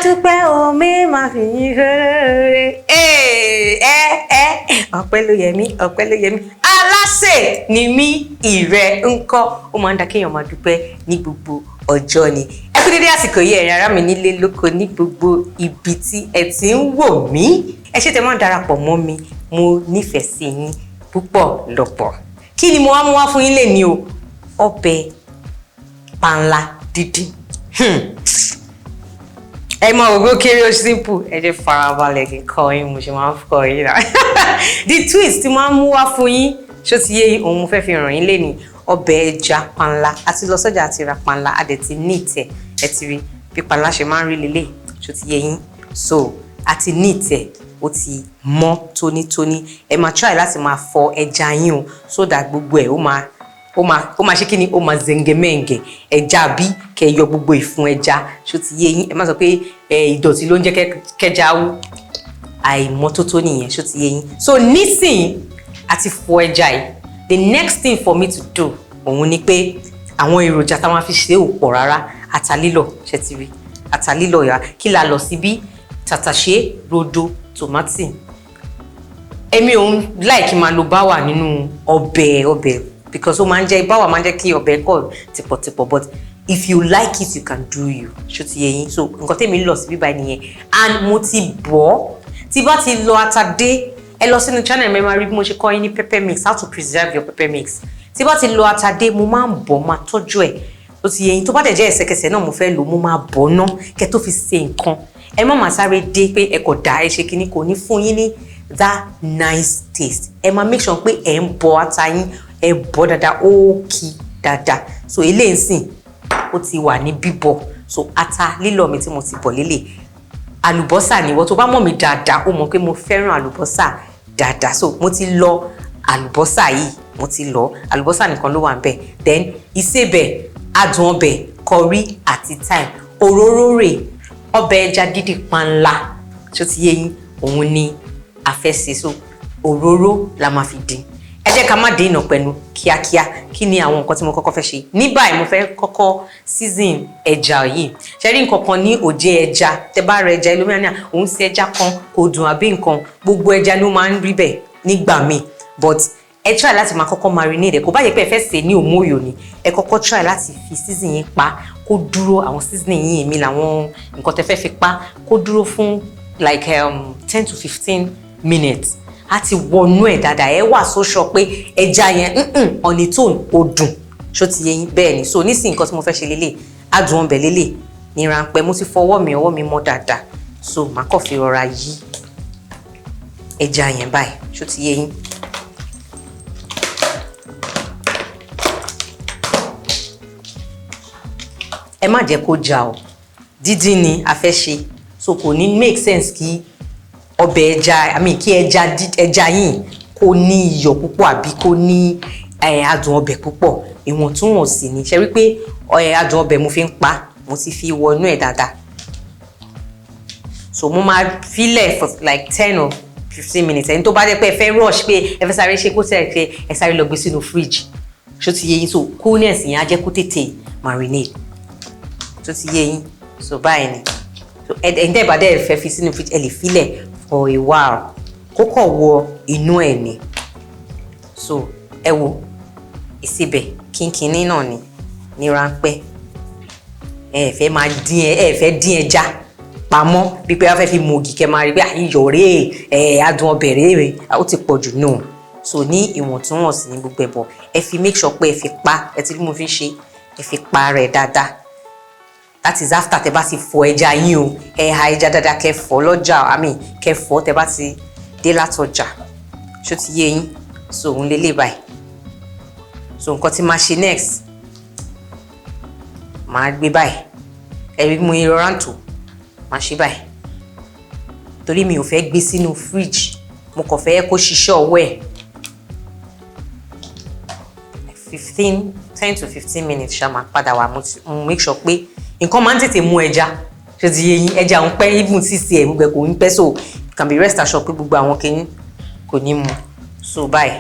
dúpẹ́ omi máa fi yín rere. Ọpẹ́ ló yẹ mí, ọpẹ́ ló yẹ mí. Alase Nimi ìrẹ ńkọ́. Ó máa ń dá kéèyàn máa dúpẹ́ ní gbogbo ọjọ́ ni. Ẹ kú dédé àsìkò yìí ẹ̀yin ará mi nílé lóko ní gbogbo ibi tí ẹ ti ń wò mí. Ẹ ṣé tẹ́ máa ń darapọ̀ mọ́ mi, mo nífẹ̀ẹ́ sí yín púpọ̀ lọ́pọ̀. Kí ni mo wá mú wá fún yín lénìí o? Ọbẹ̀ panla dídín. Ẹ mọ̀ ògbó kéré ó simple. Ẹ jẹ́ farabalẹ̀ kí n kọ́ yín mo ṣe máa ń kọ́ yín náà. The twist tí máa ń mú wá fún yín ṣó ti yé yín òun mo fẹ́ fi ràn yín lénìí. Ọbẹ̀ ẹja panla. A ti lọ sọ́jà àti ra panla, a dẹ̀ ti neat ẹ̀. Ẹ ti rí bí panla ṣe máa ń rí lélẹ̀ ṣó ti yé yín. So a ti neat ẹ̀, ó ti mọ́ tónítóní. Ẹ máa try láti máa fọ ẹja yín o so that gbogbo ẹ̀ ó máa ṣe kí ni ó máa zengemenge ẹja bí kẹ́ yọ gbogbo ìfun ẹja ṣó ti yé yín. Ẹ má sọ pé ìdọ̀tí ló ń jẹ́ kẹja wú, àìmọ́tótó nìyẹn ṣó ti yé yín. So nísìnyí àti fọ ẹja yìí, the next thing for me to do òun ni pé àwọn èròjà táwọn fi ṣe ò pọ̀ rárá. Ata lílọ̀ ṣe ti rí ata lílọ̀ yà kí la lọ síbí tàtàṣé rodo tòmátì. Èmi òun like máa lo báwà nínú ọbẹ̀ because ó máa ń jẹ́ báwà máa ń jẹ́ kí ọbẹ̀ kọ̀ tìpọ̀tìpọ̀, but if you like it you can do you ṣó ti yé yín. So nǹkan tèmi lọ sí bíbá nìyẹn and mo ti bọ̀ tí bá ti lọ ata dé ẹ lọ sínú channel mi máa rí bí mo ṣe kọ́ yín ní pepper mix, how to preserve your pepper mix. Tí bá ti lọ ata dé mo máa ń bọ̀ máa tọ́jú ẹ̀ ó ti yé yín. Tó bá dẹ̀ jẹ́ ẹsẹ̀kẹsẹ̀ náà mo fẹ́ lò mo máa bọ̀ ná kẹ́ tó fi ṣe nǹkan. Ẹ má máa sáré dé pé ẹ kò dá ẹ ṣe kíní kò ní fún yín ní that nice taste. Ẹ máa make sure pé ẹ ń bọ̀ ata yín, ẹ bọ̀ dáadáa ó kí dáadáa. So eléyìí nsìn ó ti wà ní bíbọ̀. So ata lílọ̀ mi tí mo ti bọ̀ lélẹ̀. Alubosa ni wọ́n tó bá mọ̀ mí dáadáa ó mọ̀ pé mo fẹ́ràn àlùbọ́sà dáadáa. So mo ti lọ àlùbọ́sà yìí, mo ti lọ àlùbọ́sà nìkan ló wà ń bẹ̀. Then Isebe, Adun Obe, curry àti thyme. Ororo rè ọbẹ̀ ẹja dídì panla ṣó ti yé yín òun ni a fẹ́ ṣe. So òróró la máa fi dín. Ẹ jẹ́ ká má dín iná pẹ̀lú kíákíá. Kí ni àwọn nǹkan tí mo kọ́kọ́ fẹ́ ṣe? Ní báyìí mo fẹ́ kọ́kọ́ season ẹja yìí. Ṣé rí nǹkan kan ní òjé ẹja? Tẹ́ bá ra ẹja ẹlòmíràn ní òun ṣe ẹja kan kò dùn àbí nǹkan. Gbogbo ẹja ló máa ń rí bẹ́ẹ̀ nígbà míì. But ẹ try láti máa kọ́kọ́ marinate. Kò bá yẹ pé ẹ fẹ́ sè ní òmóyò ni. Ẹ kọ́kọ́ try láti fi season yín pa kó dúró. Àwọn seasoning yín èmi làwọn nǹkan tẹ́ fẹ́ fi pa kó dúró fún like 10 to 15 minutes. A ti wọnú ẹ̀ dáadáa. Ẹ wà so sure pé ẹja yẹn on its own ó dùn ṣó ti yé yín bẹ́ẹ̀ ni. So nísìnyí nǹkan tí mo fẹ́ ṣe lélẹ̀ Adun Obe lélẹ̀ ní ráńpẹ́. Mo ti fọwọ́ mi mọ́ dáadáa. So màá kàn fi rọra yí ẹja yẹn báyìí ṣó ti yé yín. Ẹ má jẹ́ kó já o, dídín ni a fẹ́ ṣe. So kò ní make sense kí ọbẹ̀ ẹja kí ẹja yìí kó ní iyọ̀ púpọ̀ àbí kó ní adùn ọbẹ̀ púpọ̀. Ìwọ̀ntúnwọ̀nsì ni. Ṣé rí pé adùn ọbẹ̀ mo fi ń pa, mo ti fi wọnú ẹ̀ dáadáa. So mo máa filẹ̀ for like 10 or 15 minutes. Ẹni tó bá jẹ́ pé ẹ fẹ́ rush pé ẹ fẹ́ sáré ṣe kó tẹ̀ pé ẹ sáré lọ gbé sínú fridge ṣó ti yé yín. So coolness yẹn á jẹ́ kó tètè marinate ṣó ti yé yín. So báyìí ni. So ẹ̀yin tẹ́ bá dẹ̀ fẹ́ fi sínú fridge ẹ lè filẹ̀ for a while kó kọ̀ wọ inú ẹ̀ ni. So ẹ wo Isebe kínkínní náà ni ní ráńpẹ́. Ẹ fẹ́ máa dín ẹja pamọ́ bí pé a fẹ́ fi mọ̀gì kẹ́ máa rí pé iyọ̀ rèé Adun Obe rèé ó ti pọ̀ jù náà. So ní ìwọ̀ntúnwọ̀nsì ní gbogbo ẹ̀bọ̀ ẹ fi make sure pé ẹ fi pa ẹ ti bí mo fi ń ṣe ẹ fi pa rẹ̀ dáadáa. That is after tẹ́ bá ti fọ ẹja yín o. Ẹ ha ẹja dáadáa kẹ́ fọ lọ́jà kẹ́ fọ tẹ́ bá ti dé látọjà ṣó ti yé yín. So òun lélẹ̀ báyìí. So nǹkan tí máa ṣe next máa gbé báyìí. Ẹ rí mo ìrora ń tò máa ṣe báyìí torí mi ò fẹ́ gbé sínú fridge. Mo kàn fẹ́ kó ṣiṣẹ́ ọwọ́ ẹ̀ 10 to 15 minutes ṣá máa padà wá. Mo make sure pé nǹkan máa ń tètè mú ẹja ṣe ti yé yín. Ẹja ń pẹ́ even sísè ẹ̀ gbogbo ẹ̀ kò ń pẹ́. So you can be rest assured pé gbogbo àwọn kìíní kò ní mu. So báyìí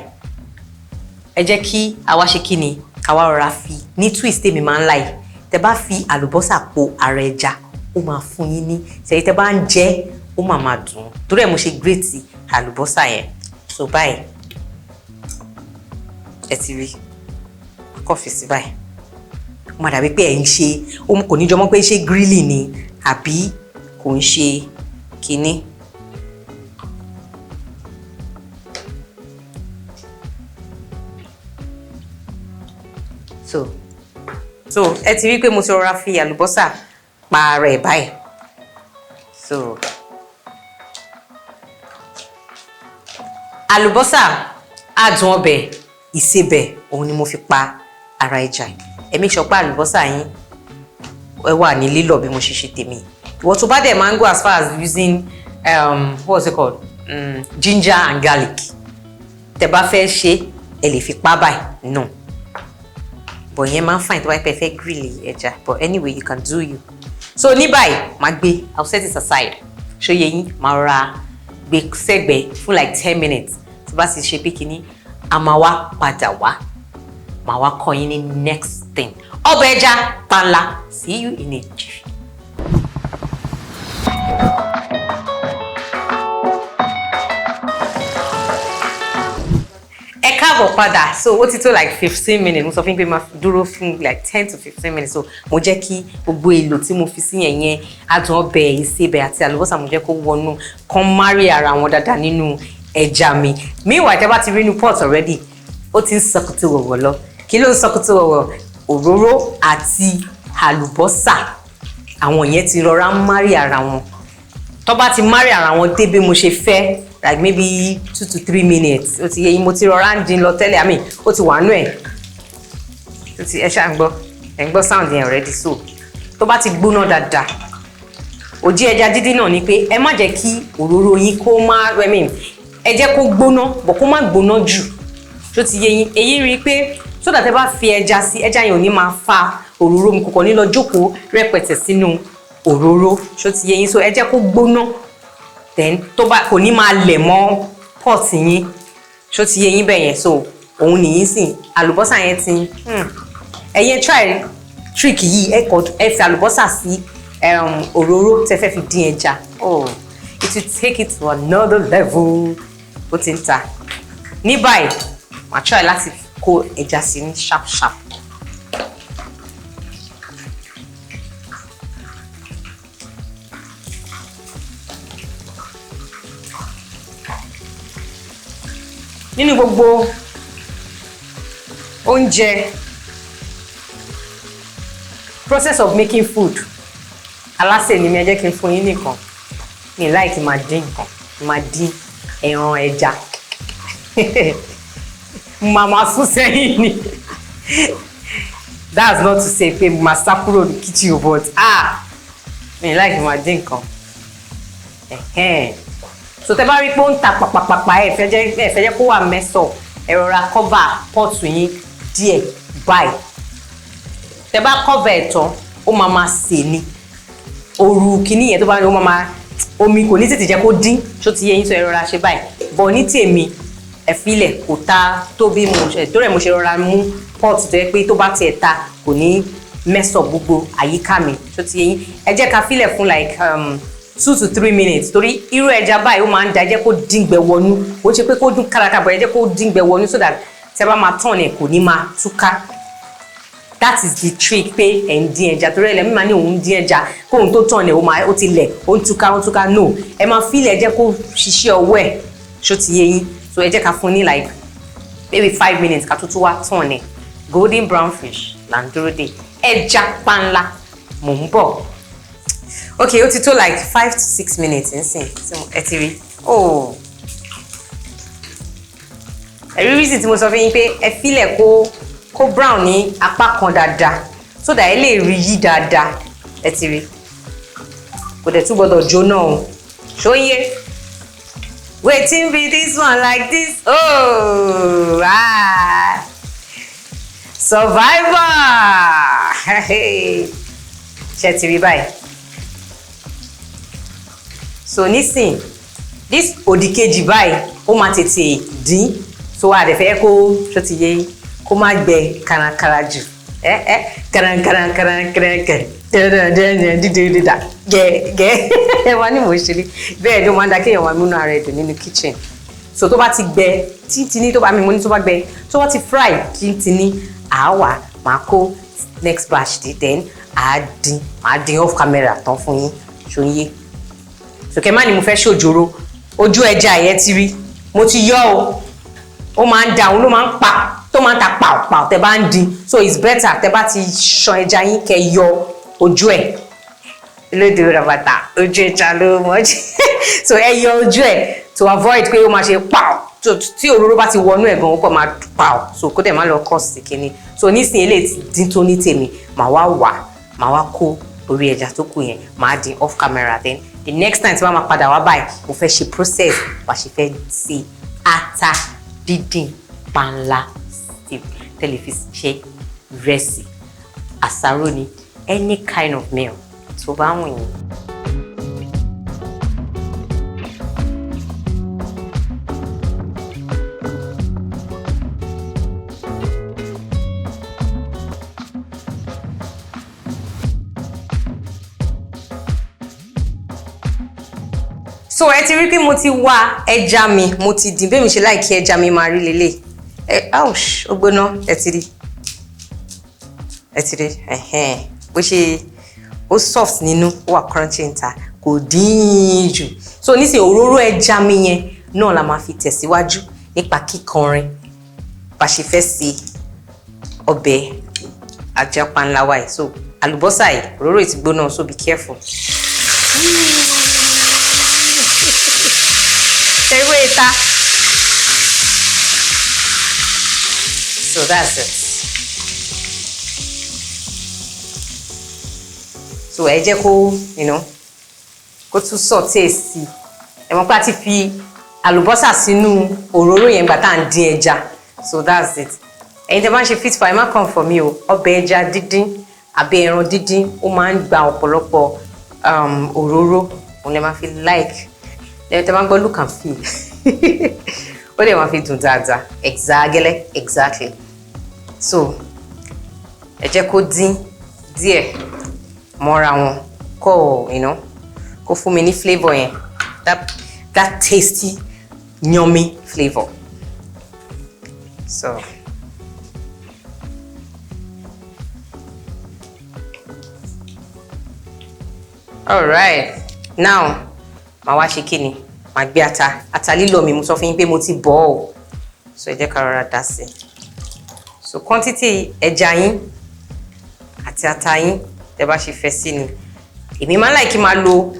ẹ jẹ́ kí àwa ṣe kí ni àwa rọra fi ní twist tèmi máa ń láì. Tẹ́ bá fi àlùbọ́sà po ara ẹja ó máa fún yín ní ṣe tẹ́ bá ń jẹ ó máa dùn torí ẹ̀ mo ṣe grate àlùbọ́sà yẹn so báyìí ẹ ti rí kọfí sí báyìí ó máa dàbí pé ẹ̀ ń ṣe kò ní jọmọ́ pé ṣé grílì ni àbí kò ń ṣe kinní. so ẹ ti rí pé mo ti rọra fi àlùbọ́sà pa ara ẹ̀ báyìí so àlùbọ́sà adùn ọbẹ̀ ìsebẹ̀ òun ni mo fi pa ara ẹja ẹ make sure pé àlùbọ́sà yín ẹ wà ní lílọ̀ bí mo ṣe ṣe tèmi ìwọ tó bá dẹ̀ máa ń go as far as using what's it called ginger and garlic tẹ́ bá fẹ́ ṣe ẹ lè fi pa báyìí no but yẹn máa ń fine tó bá pẹ́ fẹ́ grill ẹja but anyway you can do you so ní báyìí máa gbé I'll set it aside ṣóyè yín máa rọra gbé sẹ́gbẹ̀ẹ́ fún like 10 minutes tó bá sì ṣe pé kínní a máa wá padà wá máa wá kọ́ yín ní next thing ọbẹ̀ ẹja panla see you in a jiffy. ẹ káàbọ̀ padà so ó ti tó like 15 minutes mo sọ fún yín pé máa dúró fún like 10 to 15 minutes so mo jẹ́ kí gbogbo èlò tí mo fi sí yẹn yẹn adùn ọbẹ̀ ìsebẹ̀ àti àlùbọ́sà mo jẹ́ kó wọnú kán marry ara wọn dáadáa nínú ẹja mi meanwhile tẹ́ bá ti rí inú pot already ó ti ń sọkùtù wọ̀wọ̀ lọ kí ló ń sọkùtù wọ̀wọ̀ òróró àti àlùbọ́sà àwọn yẹn ti rọra ń marry ara wọn tó bá ti marry ara wọn dé bí mo ṣe fẹ́ like maybe 2 to 3 minutes ó ti yẹ yín mo ti rọra ń dín lọ tẹ́lẹ̀ àmì ó ti wà nú ẹ̀ ó ti ẹ ṣáà ń gbọ́ sound yẹn already so tó bá ti gbóná dáadáa òjí ẹja dídín náà ni pé ẹ má jẹ́ kí òróró yín kó má ẹ jẹ́ kó gbóná bọ̀ kó má gbóná jù tó ti yẹ yín èyí rí i pé so that ẹ bá fi ẹja sí ẹja yẹn ò ní máa fa òróró mi kòkò ní lọ jókòó rẹpẹtẹ sínú òróró tó ti yẹ yín so ẹ jẹ́ kó gbóná then tó bá kò ní máa lẹ̀ mọ́ pot yín tó ti yẹ yín bẹ́ẹ̀ yẹn so òun nìyí sìn àlùbọ́sà yẹn ti ẹ̀yẹn try trick yìí ẹ fi àlùbọ́sà sí òróró tẹ́ fẹ́ fi dín ẹja oh it will take it to another level ó ti ń ta ní báyìí màá try láti kó ẹja sí ní sharp sharp. nínú gbogbo oúnjẹ process of making food Alase ni mi ẹ jẹ́ kí n fún yín nìkan mi like máa dín nǹkan máa dín ẹran ẹja màmá sún sẹ́yìn ni that's not to say pé màá sá kúrò ní kitchen but mi like máa dín nǹkan so tẹ́ bá rí pé ó ń ta pàpàpàpà ẹ fẹ́ jẹ́ kó wà mẹ́sọ̀ ẹ rọra cover pọ́ọ̀tù yín díẹ̀ báyìí tẹ́ bá cover ẹ̀ tán ó máa sè ni òru kìíní yẹn tó bá ní ó máa omi kò ní tètè jẹ́ kó dín tó ti yẹ yín sọ ẹ rọra ṣe báyìí bọ̀ ní tèmi ẹ filẹ̀ kò ta tó bí mo ṣe tó rẹ̀ mo ṣe rọra mú pọ́ọ̀tù tó yẹ pé tó bá tiẹ̀ ta kò ní mẹ́sọ̀ gbogbo àyíká mi tó ti yẹ yín ẹ jẹ́ ká filẹ̀ fún like 2 to 3 minutes torí irú ẹja báyìí ó máa ń da ẹ jẹ́ kó díngbẹ wọnú ó ṣe pé kó dún kárakábọ̀ ẹ jẹ́ kó díngbẹ wọnú so that tẹ́ bá máa tán ẹ̀ kò ní máa túká that is the trick pé ẹ̀ ń dín ẹja torí ẹlẹ́mìí máa ní òun ń dín ẹja kóun tó tán ẹ̀ ó ti lẹ̀ ó ń túká no ẹ máa fílẹ̀ ẹ jẹ́ kó ṣiṣẹ́ ọwọ́ ẹ̀ ṣó ti yé yín so ẹ jẹ́ ká fún ní like maybe 5 minutes ká tó wá tán ẹ̀ golden brown fish là ń dúró dé ẹja panla mò ń bọ̀. Okay, ó ti tó like 5 to 6 minutes nsìn ẹ ti rí ẹ̀rí reason tí mo sọ fún yín pé ẹ filẹ̀ kó brown ní apá kan dáadáa so that ẹ lè rí yí dáadáa ẹ ti rí kò dẹ̀ tún gbọdọ̀ jóná o ṣóyè wetin be this one like this survivor ṣe ti rí báyìí. So nísìn this òdìkejì báyìí ó máa tètè dín so a dẹ̀ fẹ́ kó ṣó ti yé kó má gbẹ kàràkàrà jù kàràkàrà Ẹ wá ní mo ṣe rí bẹ́ẹ̀ ló máa ń da kéèyàn wá múnú ara ẹ̀dùn nínú kitchen. So tó bá ti gbẹ tíntìní tó bá mi mo ní tó bá gbẹ tó bá ti fry tíntìní àwa máa kó next batch dé then máa dín off camera tán fún yín ṣòye. So kẹ́ má ní mo fẹ́ ṣòjòrò ojú ẹja yẹn ti rí mo ti yọ o ó máa ń da òun ló máa ń pa tó máa ń ta pàù tẹ́ bá ń dín so it's better tẹ́ bá ti ṣan ẹja yín kẹ́ yọ ojú ẹ̀ lóde rabata ojú ẹja ló mọ̀ so ẹ yọ ojú ẹ̀ to avoid pé ó máa ṣe pàù tí òróró bá ti wọnú ẹ̀ gan ó kọ́ máa pàù so kó dẹ̀ má lọ kọ́ sí kíní so nísìnyí eléyìí ti dín tó ní tèmi màá wá kó orí ẹja tó kù yẹn màá dín off camera then the next time tí wọ́n máa padà wá báyìí mo fẹ́ ṣe process wá ṣe fẹ́ ṣe ata dídín panla stew tẹ́lẹ̀ fi ṣe ìrẹsì àsáró ni any kind of meal tó bá wù yín. So ẹ ti rí pé mo ti wá ẹja mi mo ti dín bẹ́ẹ̀ mi ṣe láìkí ẹja mi máa rí lélẹ̀ ouch ó gbóná ẹ ti rí bó ṣe ó soft nínú ó wà crunchy níta kò dín jù so nísìnyí òróró ẹja mi yẹn náà la máa fi tẹ̀síwájú nípa kíkanrin bá ṣe fẹ́ ṣe ọbẹ̀ ajá panla wa yìí so àlùbọ́sà yìí òróró yìí ti gbóná so be careful. So that's it. So ẹ jẹ́ kó kó tún sauté sí ẹ mọ̀ pé a ti fi àlùbọ́sà sínú òróró yẹn gbà tá à ń dín ẹja so that's it. Ẹ̀yin tẹ́ bá ń ṣe fit fry má kàn for me o ọbẹ̀ ẹja dídín àbí ẹran dídín ó máa ń gba ọ̀pọ̀lọpọ̀ òróró òun lè máa fi like lẹ́yìn tẹ́ bá ń gbọ́ look and feel ó lè máa fi dùn dáadáa exactly so ẹ jẹ́ kó dín díẹ̀ mọ́ra wọn kó fún mi ní flavour yẹn that tasty yummy flavour so alright now màá wá ṣe kíni màá gbé ata lílọ mi mo sọ fún yín pé mo ti bọ̀ ọ́ so ẹ jẹ́ ká rọra dá sí so quantity ẹja yín àti ata yín tẹ́ bá ṣe fẹ́ sí ni èmi máa ń like máa lo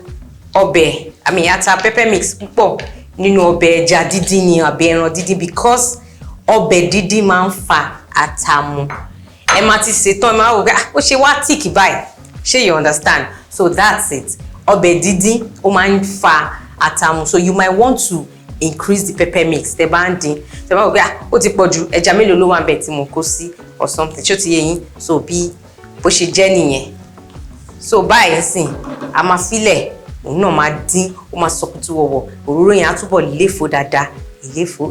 ọbẹ̀ ata pepper mix púpọ̀ nínú ọbẹ̀ ẹja dídín ni àbí ẹran dídín because ọbẹ̀ dídín máa ń fa ata mu ẹ máa ti ṣetán ẹ máa wò pé ó ṣe wá tíìkì báyìí ṣé you understand so that's it ọbẹ̀ dídín ó máa ń fa ata mu so you might want to increase the pepper mix tẹ́ bá ń dín tẹ́ bá wò pé ó ti pọ̀ jù ẹja mélòó ló wà ńbẹ̀ tí mo kó sí or something ṣé ó ti yé yín so bí bó ṣe jẹ́ nìyẹn so báyìí sìn a máa filẹ̀ òun náà máa dín ó máa sọkútù wọ̀wọ̀ òróró yẹn á túbọ̀ léfò dáadáa ìléfò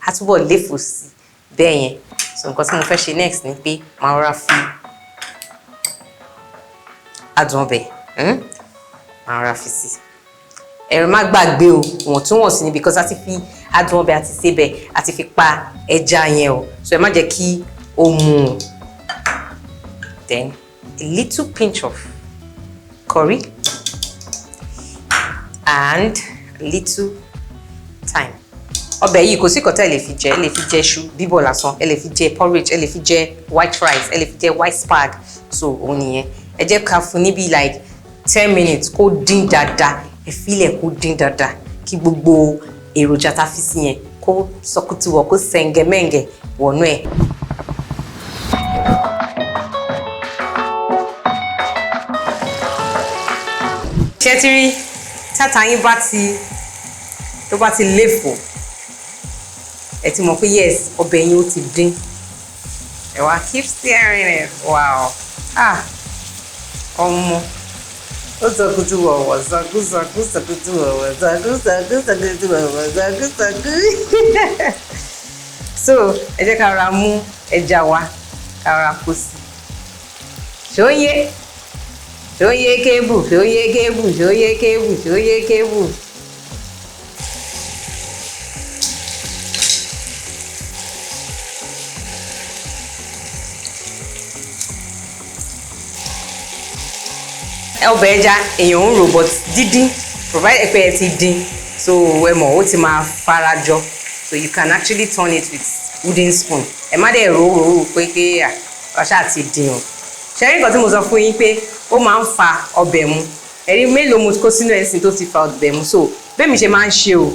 á túbọ̀ léfò sí bẹ́ẹ̀ yẹn so nǹkan tí mo fẹ́ ṣe next ni pé máa rọra fi adùn ọbẹ̀ máa rọra fi sí ẹ̀rọ má gbàgbé o wọ̀ntúnwọ̀nsì ni because a ti fi adùn ọbẹ̀ àti sebẹ̀ àti fi pa ẹja yẹn o so ẹ má jẹ́ kí ó mu o then a little pinch of curry and a little thyme ọbẹ̀ yìí kò sí kọ̀tà ẹ lè fi jẹ iṣu bíbọ̀ lásán ẹ lè fi jẹ porridge ẹ lè fi jẹ white rice ẹ lè fi jẹ white spag so òun nìyẹn ẹ jẹ́ ká fún níbi like 10 minutes kó dín dáadáa ẹ fílẹ̀ kó dín dáadáa kí gbogbo èròjà tá fi sí yẹn kó sọkútù wọ̀ kó sẹ̀ǹgẹ̀mẹ̀ǹgẹ̀ wọnú ẹ̀. ṣé ti rí tata yín tó bá ti léfò ẹ ti mọ̀ pé yes ọbẹ̀ yín ó ti dín ẹ wá keep stirring it wow ọmọ ó sọkútù wọ̀wọ̀ sọkúsọkú sọkútù wọ̀wọ̀ sọkúsọkú sọkútù wọ̀wọ̀ sọkúsọkú so ẹ jẹ́ ká rọra mú ẹja wa ká rọra kó sí ṣóyé ṣóyé kébù ṣóyé kébù ṣóyé kébù ṣóyé kébù. ọbẹ̀ ẹja èèyàn ń rò but dídín provide pé ẹ ti dín so ẹ mọ̀ ó ti máa farajọ so you can actually turn it with wooden spoon ẹ má dẹ̀ rò pé ọṣà ti dín o ṣẹ́rí nǹkan tí mo sọ fún yín pé ó máa ń fa ọbẹ̀ mu ẹ̀rí mélòó mo kó sínú ẹ̀sìn tó ti fa ọbẹ̀ mu so bẹ́ẹ̀ mi ṣe máa ń ṣe o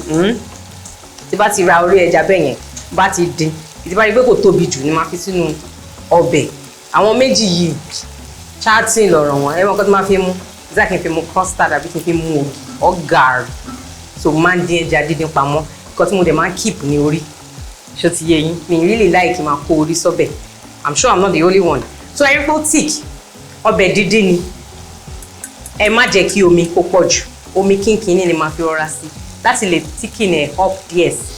tí bá ti ra orí ẹja bẹ́ẹ̀ yẹn bá ti dín ìdí bá rí pé kò tóbi jù ni máa fi sínú ọbẹ̀ àwọn méjì yìí chatting lọ̀rọ̀ wọn ẹ̀wọ̀n kan tó máa fi mú ìdá kí n fi mú custard àbí kí n fi mú ògì or gààrí so máa ń dín ẹja dídín pamọ́ nǹkan tí mo dẹ̀ máa ń keep ní orí ṣó ti yé yín mi really like máa kó orí sọ́bẹ̀ I'm sure I'm not the only one so ẹ̀rí pé ó thick ọbẹ̀ dídín ni ẹ má jẹ́ kí omi kó pọ̀ jù omi kínkínní ni máa fi rọra sí láti lè thicken ẹ̀ up díẹ̀ sí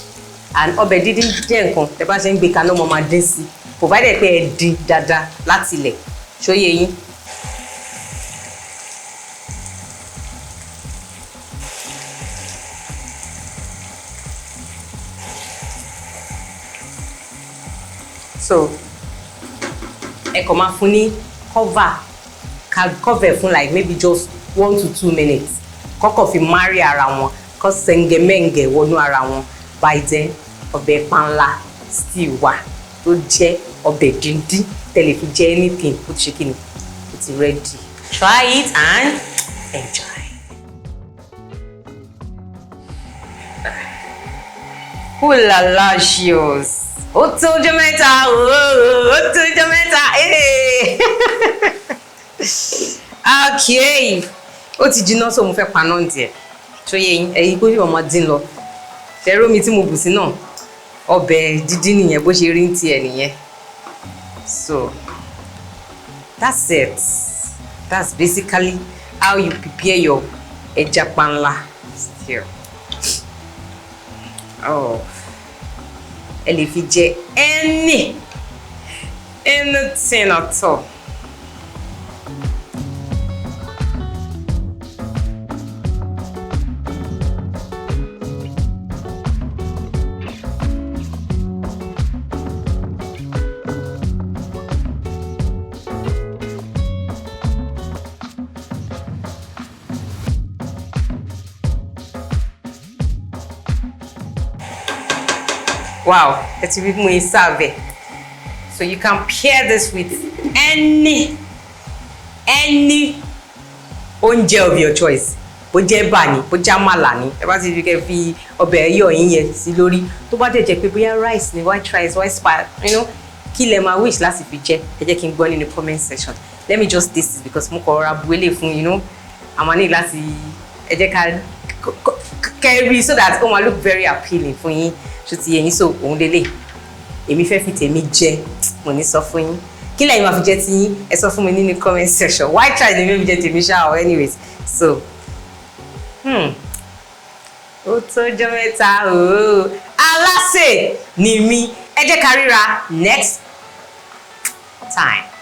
and ọbẹ̀ dídín jẹ́ nǹkan tẹ́ bá ṣe ń gbé kaná mo máa dín sí provided pé ẹ dín dáadáa láti ilẹ̀ ṣó yé yín. so ẹ kàn máa fún ní cover fún like maybe just 1 to 2 minutes kọ́kọ́ fi marry ara wọn kọ́ sẹ́ngẹ̀mẹ́ngẹ̀ wọnú ara wọn by then ọbẹ̀ panla stew wà tó jẹ́ ọbẹ̀ díndín tẹ̀lé fi jẹ́ anything ó ti ṣe kí ni ó ti ready try it and enjoy. Hulala shios. Ó tójọ́ mẹ́ta ó tójọ́ mẹ́ta okay ó ti jiná so mo fẹ́ paná díẹ̀ tó yẹ yín ẹ̀yin bó ṣe ọmọ dín lọ ṣẹ́rọ mi tí mo bù sí náà ọbẹ̀ dídín nìyẹn bó ṣe rí ń tiẹ̀ nìyẹn so that's it that's basically how you prepare your ẹja panla stew. Oh. ẹ lè fi jẹ anything at all. Wow, it's really muy serve. So you can pair this with any oúnjẹ of your choice. Bó jẹ́ ẹ̀bà ni, bó jẹ́ àmàlà ni. Ẹ bá ti fi kẹ́ fi ọbẹ̀ ẹyọ yín yẹn sí lórí. Tó bá dẹ̀ jẹ́ pé bóyá rice ni, white rice, white spice, you know, kí lẹ máa wish láti fi jẹ. Ẹ jẹ́ kí n gbọ́ nínú comment section. Let me just taste this because mo kọ ra bu ele fún, you know. Àmọ́ ní láti ẹ jẹ́ ká kẹ́rí so that ó máa look very appealing fún yín. Ṣó ti yé yín so òun lélẹ̀ èmi fẹ́ fi tèmi jẹ mo ní sọ fún yín kí lẹ́yìn máa fi jẹ ti yín ẹ sọ fún mi nínú comment section why try the maybe jẹ tèmi ṣá or anyways so ó tójọ́ mẹ́ta ooo Alase Nimi ẹ jẹ́ ká ríra next time.